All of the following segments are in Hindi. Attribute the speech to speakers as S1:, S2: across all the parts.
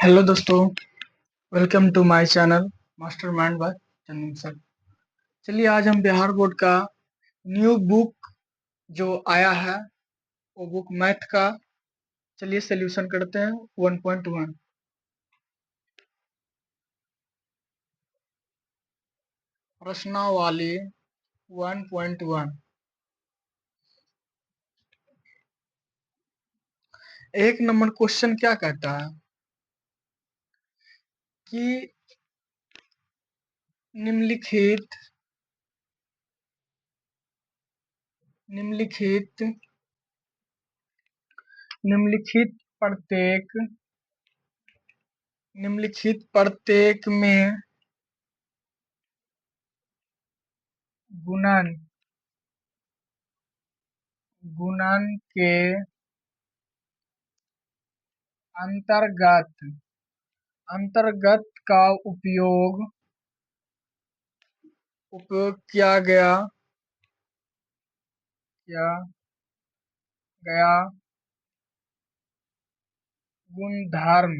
S1: हेलो दोस्तों, welcome to my channel mastermind by Chandan sir. चलिए आज हम बिहार बोर्ड का न्यू बुक जो आया है वो बुक मैथ का चलिए सॉल्यूशन करते हैं 1.1 प्रश्नावली 1.1। एक नंबर क्वेश्चन क्या कहता है कि निम्नलिखित निम्नलिखित निम्नलिखित प्रत्येक निम्नलिखित प्रत्येक में गुणन गुणन के अंतर्गत अंतर्गत का उपयोग उपयोग किया गया गुणधर्म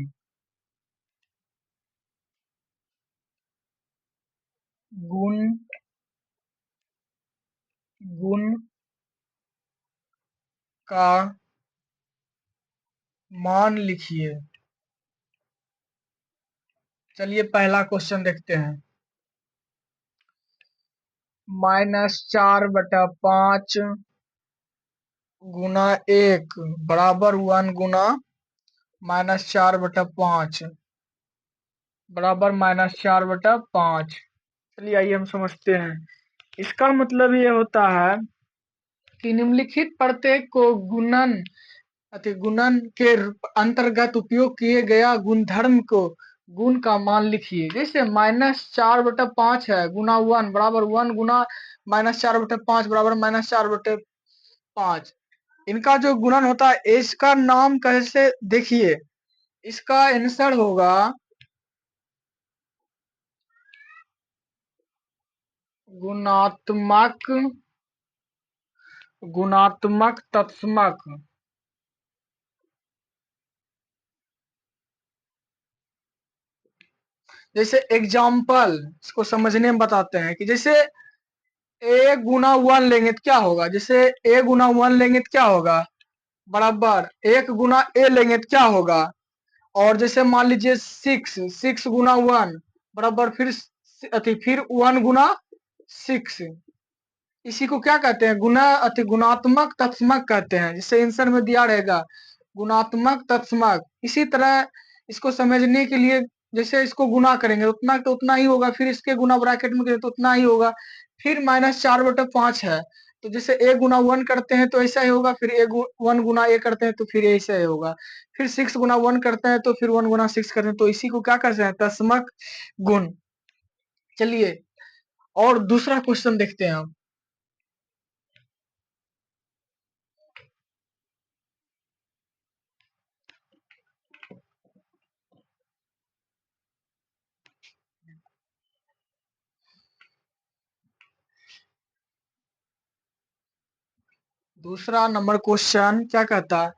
S1: गुण गुण का मान लिखिए। चलिए पहला क्वेश्चन देखते हैं। -4/5 गुना 1 बराबर 1 गुना -4/5 बराबर -4/5। चलिए आइए हम समझते हैं। इसका मतलब ये होता है कि निम्नलिखित प्रत्येक को गुणन के अंतर्गत उपयोग किए गया गुणधर्म को गुण का मान लिखिए। जैसे -4/5 है गुना 1 बराबर 1 गुना -4/5 बराबर -4/5। इनका जो गुणन होता है इसका नाम कैसे देखिए। इसका आंसर होगा गुणात्मक गुणात्मक तत्समक। जैसे एग्जाम्पल इसको समझने में बताते हैं कि जैसे ए गुना 1 लेंगे तो क्या होगा। जैसे ए गुना 1 लेंगे तो क्या होगा बराबर 1 गुना ए लेंगे तो क्या होगा। और जैसे मान लीजिए 6 गुना 1 बराबर फिर 1 गुना 6। इसी को क्या कहते हैं गुणात्मक तत्समक कहते हैं। जिससे आंसर में दिया रहेगा गुणात्मक तत्समक। इसी तरह इसको समझने के लिए जैसे इसको गुना करेंगे उतना तो उतना ही होगा, फिर इसके गुना ब्रैकेट में करेंगे तो उतना ही होगा। फिर -4/5 है तो जैसे ए गुना 1 करते हैं तो ऐसा ही होगा, फिर 1 गुना ए करते हैं तो फिर ऐसा ही होगा। फिर 6 गुना 1 करते हैं तो फिर 1 गुना 6 करते हैं, तो इसी को क्या कहते हैं तत्समक गुण। चलिए और दूसरा क्वेश्चन देखते हैं हम। दूसरा नंबर क्वेश्चन क्या कहता है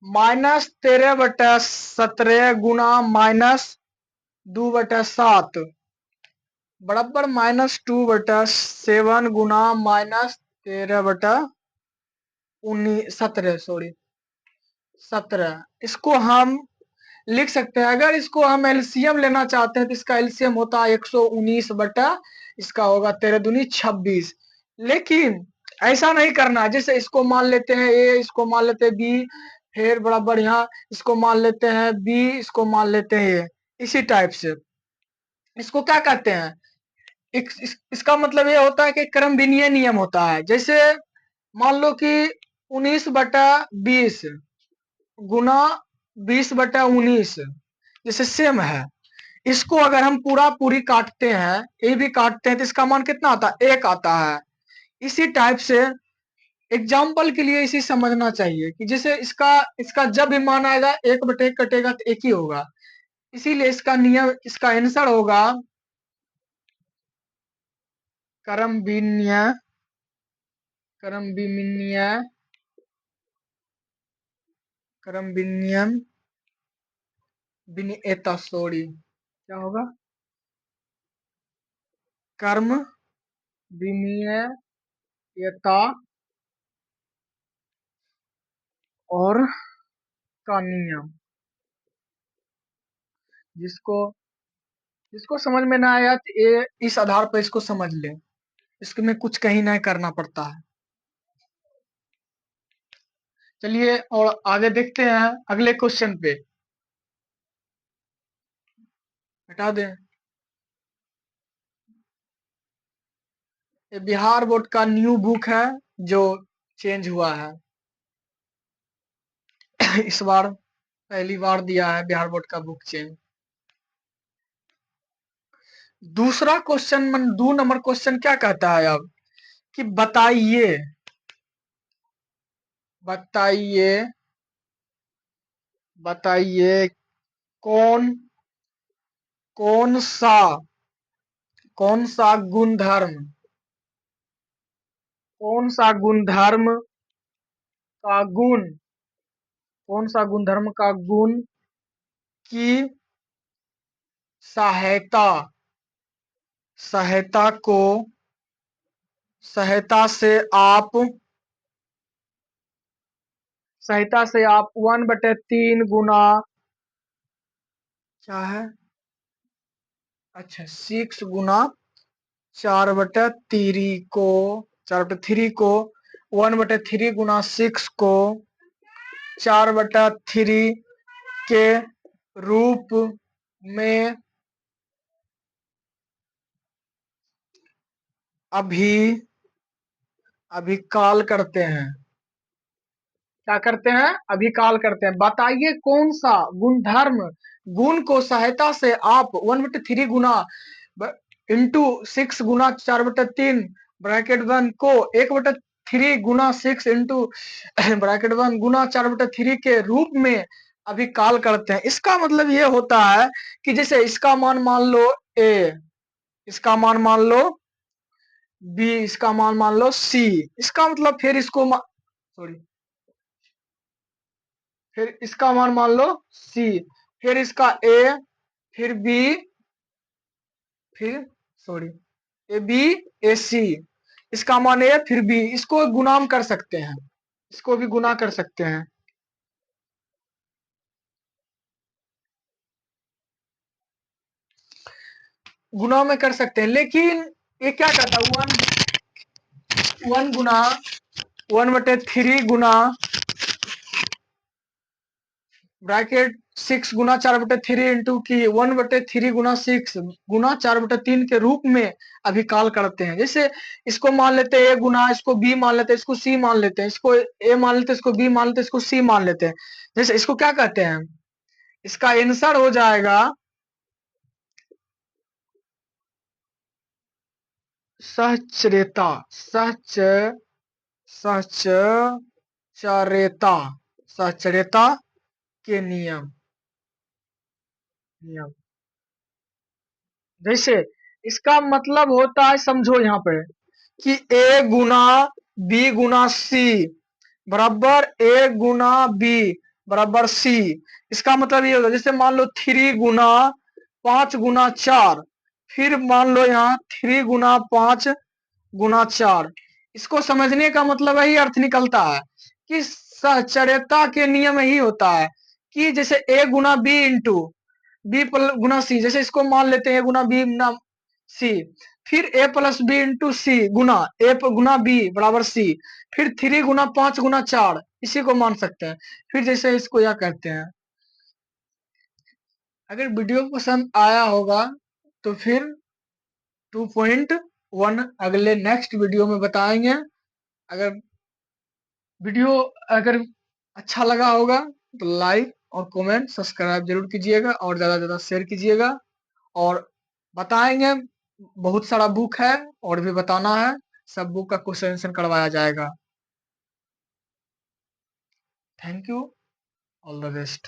S1: -13/17 गुना -2/7 बराबर -2/7 गुना -17 इसको हम लिख सकते हैं। अगर इसको हम एलसीएम लेना चाहते हैं तो इसका एलसीएम होता है 119 बटा इसका होगा 13 दूनी 26। लेकिन ऐसा नहीं करना। जैसे इसको मान लेते हैं ए, इसको मान लेते हैं बी, फिर बराबर यहाँ इसको मान लेते हैं बी, इसको मान लेते हैं ए। इसी टाइप से इसको क्या कहते हैं इसका मतलब ये होता है कि क्रम भिन्नीय नियम होता है। जैसे मान लो कि 19/20 गुना 20/19 जैसे सेम है। इसको अगर हम पूरा पूरी काटते हैं ए भी काटते हैं तो इसका मान कितना आता है 1 आता है। इसी टाइप से एग्जाम्पल के लिए इसी समझना चाहिए कि जैसे इसका इसका जब भी मान आएगा 1/1 कटेगा तो 1 ही होगा। इसीलिए इसका नियम इसका आंसर होगा क्रम भिन्नीय क्रम भिन्नीय क्रम भिन्नीय विनियता, सॉरी, क्या होगा? कर्म विनियता और का नियम। जिसको जिसको समझ में ना आया तो ये इस आधार पर इसको समझ ले, इसमें कुछ कहीं नहीं करना पड़ता है। चलिए और आगे देखते हैं अगले क्वेश्चन पे। हटा दें। ये बिहार बोर्ड का न्यू बुक है जो चेंज हुआ है। इस बार पहली बार दिया है बिहार बोर्ड का बुक चेंज। दूसरा क्वेश्चन 2 नंबर क्वेश्चन क्या कहता है अब कि बताइए बताइए बताइए कौन कौन सा गुणधर्म कौन सा गुणधर्म का गुण कौन सा गुणधर्म का गुण की सहायता सहायता को सहायता से आप 1/3 गुना क्या है? अच्छा 6 गुना 4/3 को 1/3 गुना 6 को 4/3 के रूप में अभिकाल करते हैं। क्या करते हैं? अभिकाल करते हैं। बताइए कौन सा गुणधर्म गुण को सहायता से आप 1/3 गुना इंटू 6 गुना 4/3 ब्रैकेट 1 को 1/3 गुना 6 इंटू ब्रैकेट 1 गुना 4/3 के रूप में अभिकाल करते हैं। इसका मतलब ये होता है कि जैसे इसका मान मान लो a, इसका मान मान लो b, इसका मान लो c, इसका मतलब फिर इसको सॉरी फिर इसका मान मान लो c, फिर इसका a, फिर b, फिर सॉरी ए बी ए सी, इसका मान a फिर b, इसको गुणाम कर सकते हैं, इसको भी गुना कर सकते हैं। गुना में कर सकते हैं, लेकिन ये क्या कहता है 1 गुना 1/3 गुना ब्रैकेट 6 गुना 4/3 इंटू की 1/3 गुना 6 गुना 4/3 के रूप में अभिकाल करते हैं। जैसे इसको मान लेते हैं a गुना, इसको b मान लेते हैं, इसको c मान लेते हैं, इसको a मान लेते हैं, इसको b मान लेते हैं, इसको c मान लेते हैं। जैसे इसको क्या कहते हैं? इसका आंसर हो जाएगा सहचर्यता सहचर्यता के नियम। जैसे इसका मतलब होता है, समझो यहाँ पे कि a गुना b गुना c बराबर a गुना b बराबर c। इसका मतलब ये होगा जैसे मान लो 3 गुना 5 गुना 4, फिर मान लो यहाँ 3 गुना 5 गुना 4। इसको समझने का मतलब यही अर्थ निकलता है कि सहचर्यता के नियम यही होता है कि जैसे a गुना b इंटू बी गुना सी, जैसे इसको मान लेते हैं a गुना बी गुना सी, फिर a plus B into C गुना a गुना बी बराबर सी, फिर 3 गुना 5 गुना 4, इसी को मान सकते हैं। फिर जैसे इसको यह कहते हैं। अगर वीडियो पसंद आया होगा तो फिर 2.1 अगले नेक्स्ट वीडियो में बताएंगे। अगर वीडियो अगर अच्छा लगा होगा तो लाइक और कमेंट सब्सक्राइब जरूर कीजिएगा और ज़्यादा से ज़्यादा शेयर कीजिएगा और बताएंगे। बहुत सारा बुक है और भी बताना है, सब बुक का क्वेश्चन आंसर करवाया जाएगा। Thank you, all the best.